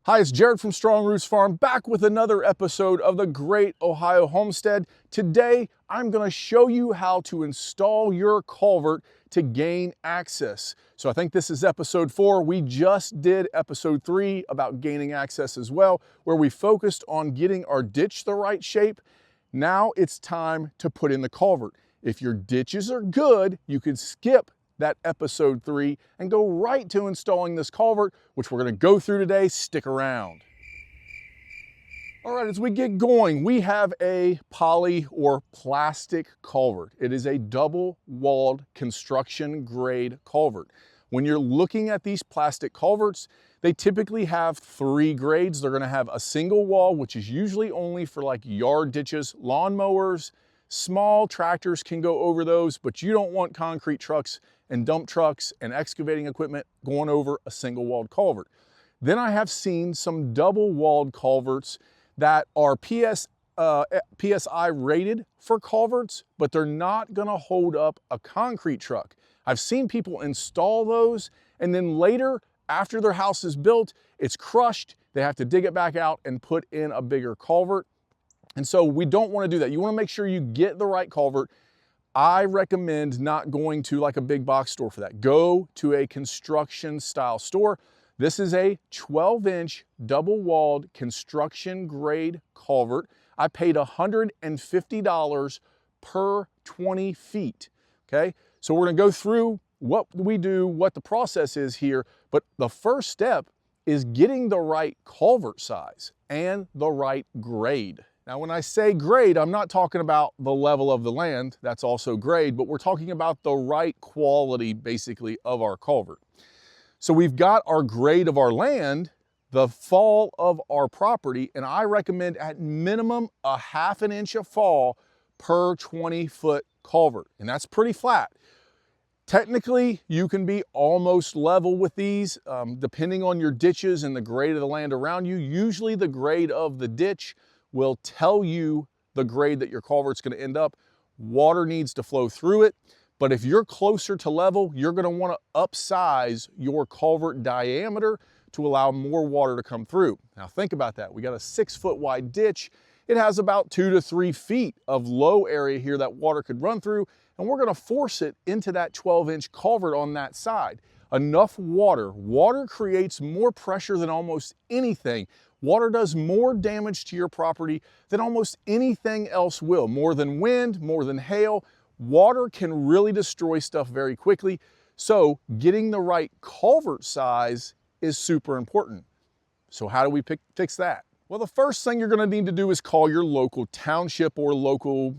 Hi, it's Jared from Strong Roots Farm, back with another episode of the Great Ohio Homestead. Today, I'm gonna show you how to install your culvert to gain access. So I think this is episode 4. We just did episode 3 about gaining access as well, where we focused on getting our ditch the right shape. Now it's time to put in the culvert. If your ditches are good, you could skip that episode 3 and go right to installing this culvert, which we're going to go through today. Stick around. All right, as we get going, we have a poly or plastic culvert. It is a double-walled construction grade culvert. When you're looking at these plastic culverts, they typically have 3 grades. They're going to have a single wall, which is usually only for like yard ditches, lawnmowers. Small tractors can go over those, but you don't want concrete trucks and dump trucks and excavating equipment going over a single-walled culvert. Then I have seen some double-walled culverts that are PSI rated for culverts, but they're not gonna hold up a concrete truck. I've seen people install those, and then later, after their house is built, it's crushed, they have to dig it back out and put in a bigger culvert. And so we don't want to do that. You want to make sure you get the right culvert. I recommend not going to like a big box store for that. Go to a construction style store. This is a 12-inch double-walled construction grade culvert. I paid $150 per 20 feet, okay? So we're gonna go through what we do, what the process is here, but the first step is getting the right culvert size and the right grade. Now, when I say grade, I'm not talking about the level of the land, that's also grade, but we're talking about the right quality, basically, of our culvert. So we've got our grade of our land, the fall of our property, and I recommend at minimum a 1/2 inch of fall per 20-foot culvert, and that's pretty flat. Technically, you can be almost level with these, depending on your ditches and the grade of the land around you. Usually the grade of the ditch will tell you the grade that your culvert's going to end up. Water needs to flow through it, but if you're closer to level, you're going to want to upsize your culvert diameter to allow more water to come through. Now think about that. We got a 6-foot wide ditch. It has about 2 to 3 feet of low area here that water could run through, and we're going to force it into that 12-inch culvert on that side. Enough water. Water creates more pressure than almost anything. Water does more damage to your property than almost anything else will. More than wind, more than hail. Water can really destroy stuff very quickly. So getting the right culvert size is super important. So how do we fix that? Well, the first thing you're gonna need to do is call your local township or local,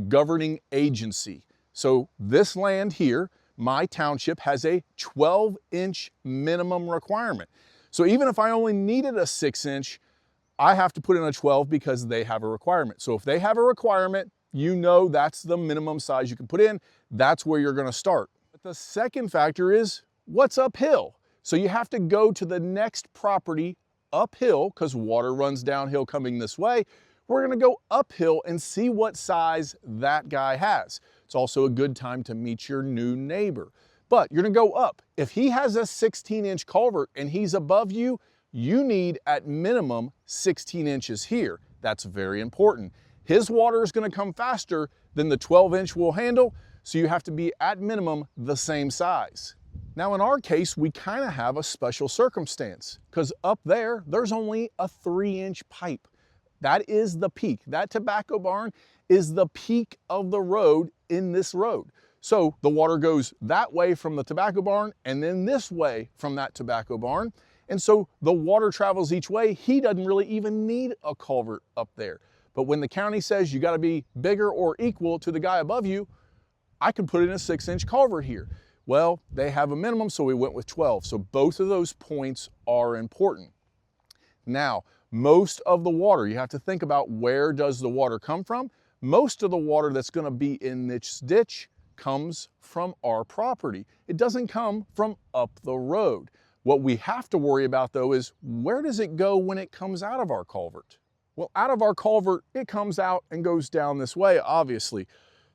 governing agency. So this land here, my township, has a 12-inch minimum requirement. So even if I only needed a 6-inch, I have to put in a 12 because they have a requirement. So if they have a requirement, you know that's the minimum size you can put in. That's where you're gonna start. But the second factor is what's uphill. So you have to go to the next property uphill because water runs downhill coming this way. We're gonna go uphill and see what size that guy has. It's also a good time to meet your new neighbor. But you're gonna go up. If he has a 16-inch culvert and he's above you, you need at minimum 16 inches here. That's very important. His water is gonna come faster than the 12-inch will handle, so you have to be at minimum the same size. Now in our case, we kind of have a special circumstance because up there, there's only a 3-inch pipe. That is the peak. That tobacco barn is the peak of the road in this road. So the water goes that way from the tobacco barn and then this way from that tobacco barn. And so the water travels each way. He doesn't really even need a culvert up there. But when the county says you gotta be bigger or equal to the guy above you, I could put in a 6-inch culvert here. Well, they have a minimum, so we went with 12. So both of those points are important. Now, most of the water, you have to think about where does the water come from? Most of the water that's gonna be in this ditch comes from our property. It doesn't come from up the road. What we have to worry about though is where does it go when it comes out of our culvert? Well, out of our culvert, it comes out and goes down this way, obviously.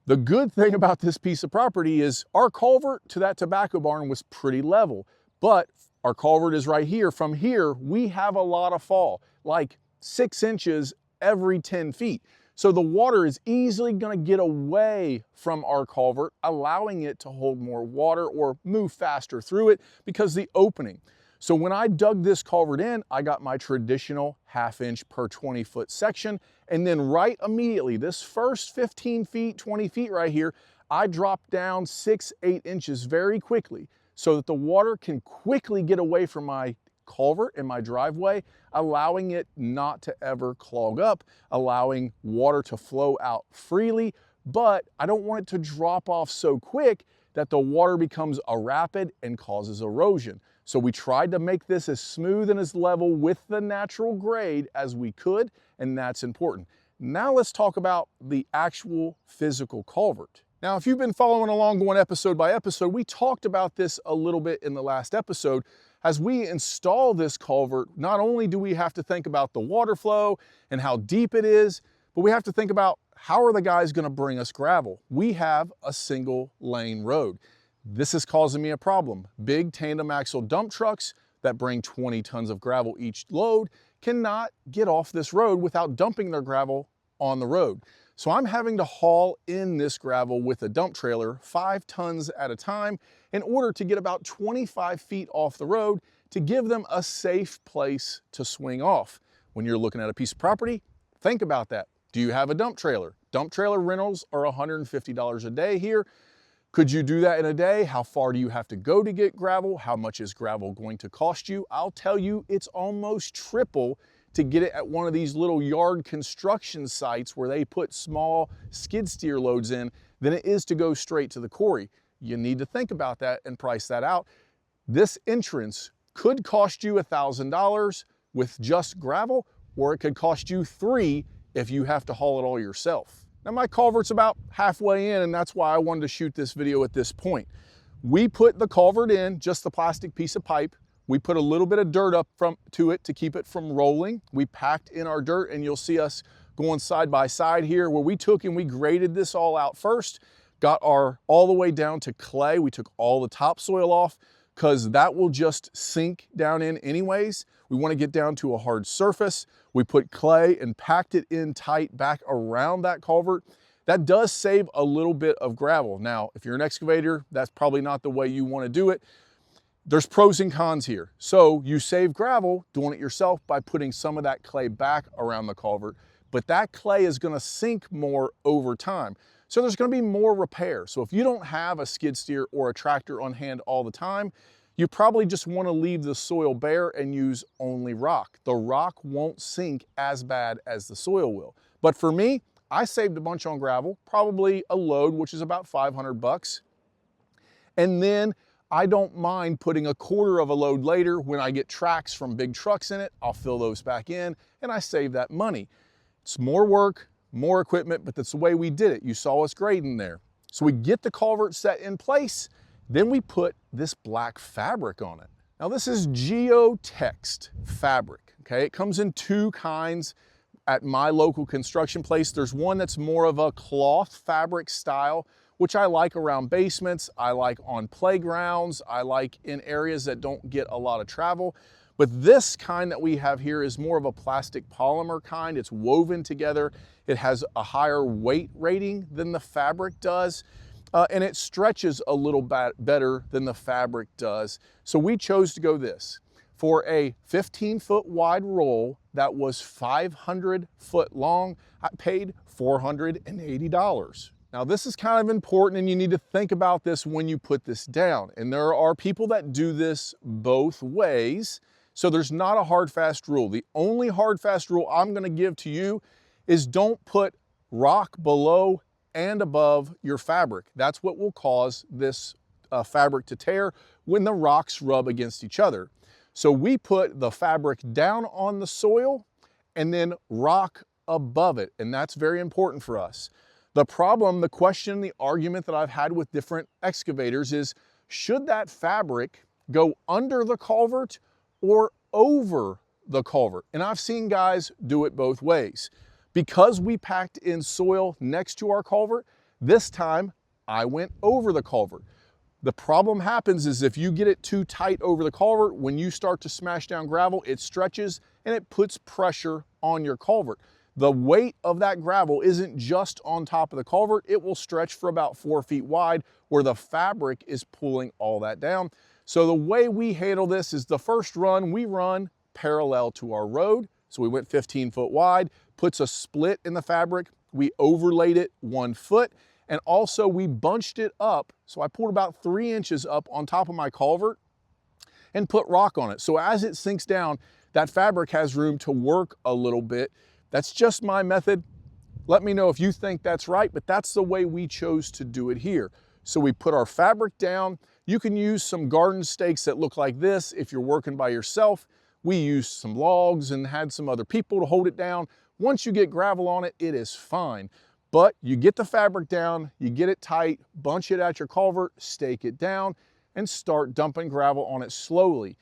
The good thing about this piece of property is our culvert to that tobacco barn was pretty level, but Our culvert is right here. From here, we have a lot of fall, like 6 inches every 10 feet. So the water is easily going to get away from our culvert, allowing it to hold more water or move faster through it because the opening. So when I dug this culvert in, I got my traditional 1/2 inch per 20 foot section. And then right immediately, this first 15 feet, 20 feet right here, I dropped down 6, 8 inches very quickly so that the water can quickly get away from my culvert in my driveway, allowing it not to ever clog up, allowing water to flow out freely. But I don't want it to drop off so quick that the water becomes a rapid and causes erosion. So we tried to make this as smooth and as level with the natural grade as we could, and that's important. Now let's talk about the actual physical culvert. Now, if you've been following along going episode by episode, we talked about this a little bit in the last episode. As we install this culvert, not only do we have to think about the water flow and how deep it is, but we have to think about how are the guys going to bring us gravel. We have a single lane road. This is causing me a problem. Big tandem axle dump trucks that bring 20 tons of gravel each load cannot get off this road without dumping their gravel on the road. So I'm having to haul in this gravel with a dump trailer 5 tons at a time in order to get about 25 feet off the road to give them a safe place to swing off. When you're looking at a piece of property, think about that. Do you have a dump trailer? Dump trailer rentals are $150 a day here. Could you do that in a day? How far do you have to go to get gravel? How much is gravel going to cost you? I'll tell you, it's almost triple to get it at one of these little yard construction sites where they put small skid steer loads in than it is to go straight to the quarry. You need to think about that and price that out. This entrance could cost you $1,000 with just gravel, or it could cost you $3,000 if you have to haul it all yourself. Now my culvert's about halfway in, and that's why I wanted to shoot this video at this point. We put the culvert in, just the plastic piece of pipe. We put a little bit of dirt up to it to keep it from rolling. We packed in our dirt, and you'll see us going side by side here where we took and we graded this all out first, got all the way down to clay. We took all the topsoil off because that will just sink down in anyways. We want to get down to a hard surface. We put clay and packed it in tight back around that culvert. That does save a little bit of gravel. Now, if you're an excavator, that's probably not the way you want to do it. There's pros and cons here. So you save gravel doing it yourself by putting some of that clay back around the culvert, but that clay is going to sink more over time. So there's going to be more repair. So if you don't have a skid steer or a tractor on hand all the time, you probably just want to leave the soil bare and use only rock. The rock won't sink as bad as the soil will. But for me, I saved a bunch on gravel, probably a load, which is about 500 bucks. And then I don't mind putting a quarter of a load later when I get tracks from big trucks in it. I'll fill those back in and I save that money. It's more work, more equipment, but that's the way we did it. You saw us grading there. So we get the culvert set in place, then we put this black fabric on it. Now this is geotexed fabric, okay? It comes in 2 kinds at my local construction place. There's one that's more of a cloth fabric style, which I like around basements, I like on playgrounds, I like in areas that don't get a lot of travel. But this kind that we have here is more of a plastic polymer kind. It's woven together. It has a higher weight rating than the fabric does, and it stretches a little bit better than the fabric does. So we chose to go this. For a 15-foot wide roll that was 500 foot long, I paid $480. Now this is kind of important, and you need to think about this when you put this down. And there are people that do this both ways. So there's not a hard, fast rule. The only hard, fast rule I'm gonna give to you is don't put rock below and above your fabric. That's what will cause this fabric to tear when the rocks rub against each other. So we put the fabric down on the soil and then rock above it, and that's very important for us. The problem, the question, the argument that I've had with different excavators is, should that fabric go under the culvert or over the culvert? And I've seen guys do it both ways. Because we packed in soil next to our culvert, this time I went over the culvert. The problem happens is if you get it too tight over the culvert, when you start to smash down gravel, it stretches and it puts pressure on your culvert. The weight of that gravel isn't just on top of the culvert, it will stretch for about 4 feet wide where the fabric is pulling all that down. So the way we handle this is the first run we run parallel to our road. So we went 15 foot wide, puts a split in the fabric. We overlaid it 1 foot, and also we bunched it up. So I pulled about 3 inches up on top of my culvert and put rock on it. So as it sinks down, that fabric has room to work a little bit. That's just my method. Let me know if you think that's right, but that's the way we chose to do it here. So we put our fabric down. You can use some garden stakes that look like this if you're working by yourself. We used some logs and had some other people to hold it down. Once you get gravel on it, it is fine. But you get the fabric down, you get it tight, bunch it at your culvert, stake it down, and start dumping gravel on it slowly.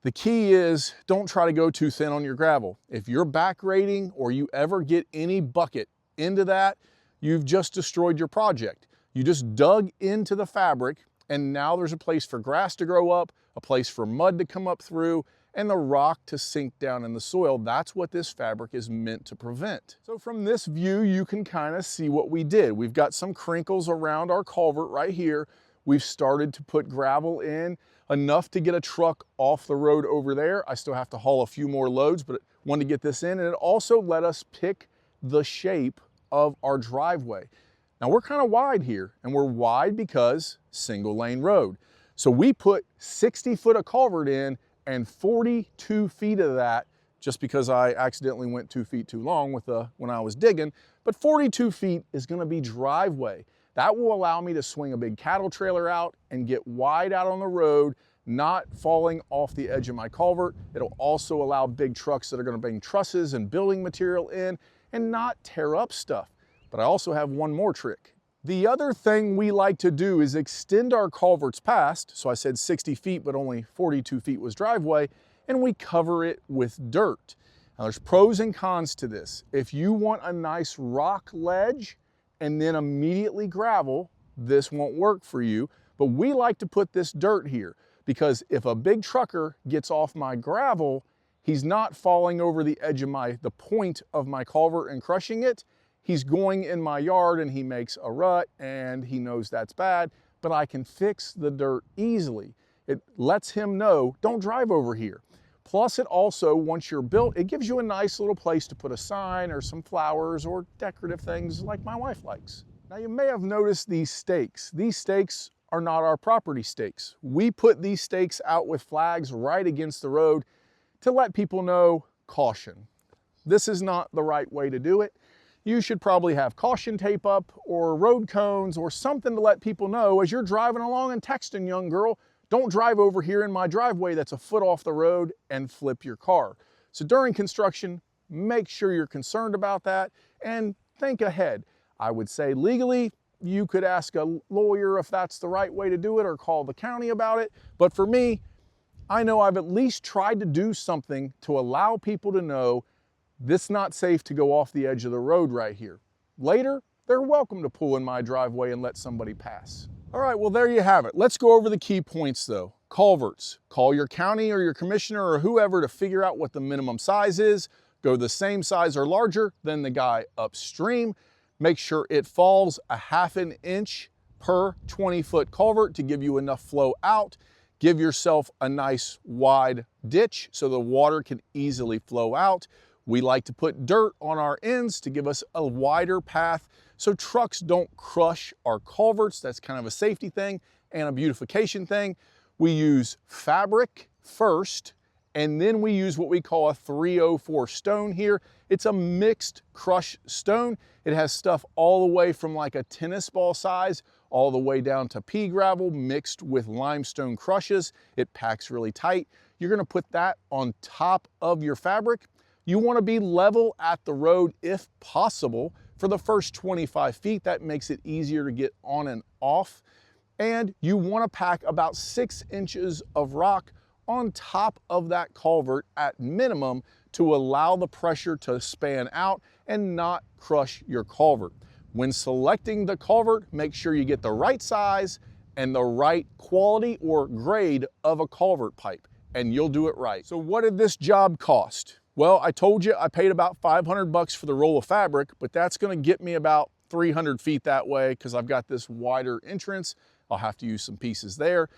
The key is don't try to go too thin on your gravel. If you're back rating or you ever get any bucket into that, you've just destroyed your project. You just dug into the fabric and now there's a place for grass to grow up, a place for mud to come up through, and the rock to sink down in the soil. That's what this fabric is meant to prevent. So from this view, you can kind of see what we did. We've got some crinkles around our culvert right here. We've started to put gravel in, enough to get a truck off the road over there. I still have to haul a few more loads, but wanted to get this in, and it also let us pick the shape of our driveway. Now we're kind of wide here, and we're wide because single lane road. So we put 60 foot of culvert in, and 42 feet of that, just because I accidentally went 2 feet too long with when I was digging, but 42 feet is gonna be driveway. That will allow me to swing a big cattle trailer out and get wide out on the road, not falling off the edge of my culvert. It'll also allow big trucks that are gonna bring trusses and building material in and not tear up stuff. But I also have one more trick. The other thing we like to do is extend our culverts past, so I said 60 feet, but only 42 feet was driveway, and we cover it with dirt. Now there's pros and cons to this. If you want a nice rock ledge and then immediately gravel, this won't work for you, but we like to put this dirt here because if a big trucker gets off my gravel, he's not falling over the edge of the point of my culvert and crushing it. He's going in my yard and he makes a rut and he knows that's bad, but I can fix the dirt easily. It lets him know, don't drive over here. Plus it also, once you're built, it gives you a nice little place to put a sign or some flowers or decorative things like my wife likes. Now you may have noticed these stakes. These stakes are not our property stakes. We put these stakes out with flags right against the road to let people know, caution. This is not the right way to do it. You should probably have caution tape up or road cones or something to let people know as you're driving along and texting, young girl, don't drive over here in my driveway that's a foot off the road and flip your car. So during construction, make sure you're concerned about that and think ahead. I would say legally, you could ask a lawyer if that's the right way to do it or call the county about it. But for me, I know I've at least tried to do something to allow people to know this is not safe to go off the edge of the road right here. Later, they're welcome to pull in my driveway and let somebody pass. All right, well, there you have it. Let's go over the key points though. Culverts. Call your county or your commissioner or whoever to figure out what the minimum size is. Go the same size or larger than the guy upstream. Make sure it falls a ½ inch per 20-foot culvert to give you enough flow out. Give yourself a nice wide ditch so the water can easily flow out. We like to put dirt on our ends to give us a wider path so trucks don't crush our culverts. That's kind of a safety thing and a beautification thing. We use fabric first, and then we use what we call a 304 stone here. It's a mixed crushed stone. It has stuff all the way from like a tennis ball size all the way down to pea gravel mixed with limestone crushes. It packs really tight. You're gonna put that on top of your fabric. You wanna be level at the road if possible for the first 25 feet. That makes it easier to get on and off. And you wanna pack about 6 inches of rock on top of that culvert at minimum to allow the pressure to span out and not crush your culvert. When selecting the culvert, make sure you get the right size and the right quality or grade of a culvert pipe, and you'll do it right. So what did this job cost? Well, I told you I paid about 500 bucks for the roll of fabric, but that's gonna get me about 300 feet that way because I've got this wider entrance. I'll have to use some pieces there.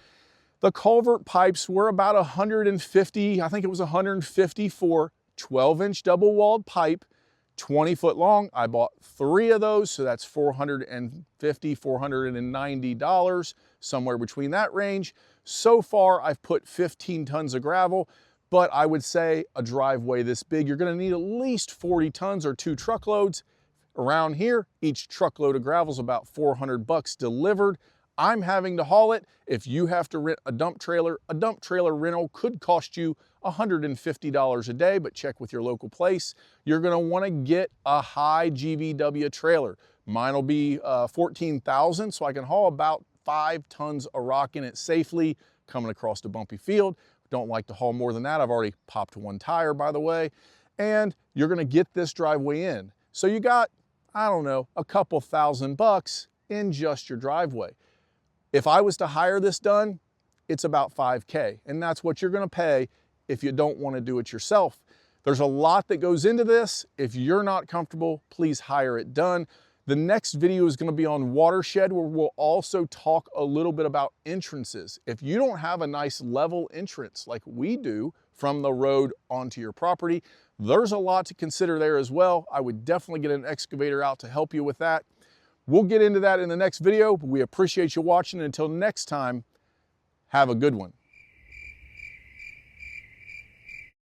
The culvert pipes were about 150, I think it was 150 for 12-inch double-walled pipe, 20-foot long. I bought 3 of those, so that's $450, $490, somewhere between that range. So far, I've put 15 tons of gravel, but I would say a driveway this big, you're gonna need at least 40 tons or 2 truckloads. Around here, each truckload of gravel is about 400 bucks delivered. I'm having to haul it. If you have to rent a dump trailer rental could cost you $150 a day, but check with your local place. You're gonna wanna get a high GVW trailer. Mine will be 14,000, so I can haul about 5 tons of rock in it safely coming across the bumpy field. Don't like to haul more than that. I've already popped 1 tire, by the way. And you're gonna get this driveway in. So you got, I don't know, a couple $1,000 in just your driveway. If I was to hire this done, it's about 5K, and that's what you're gonna pay if you don't wanna do it yourself. There's a lot that goes into this. If you're not comfortable, please hire it done. The next video is gonna be on watershed, where we'll also talk a little bit about entrances. If you don't have a nice level entrance like we do from the road onto your property, there's a lot to consider there as well. I would definitely get an excavator out to help you with that. We'll get into that in the next video, but we appreciate you watching. Until next time, have a good one.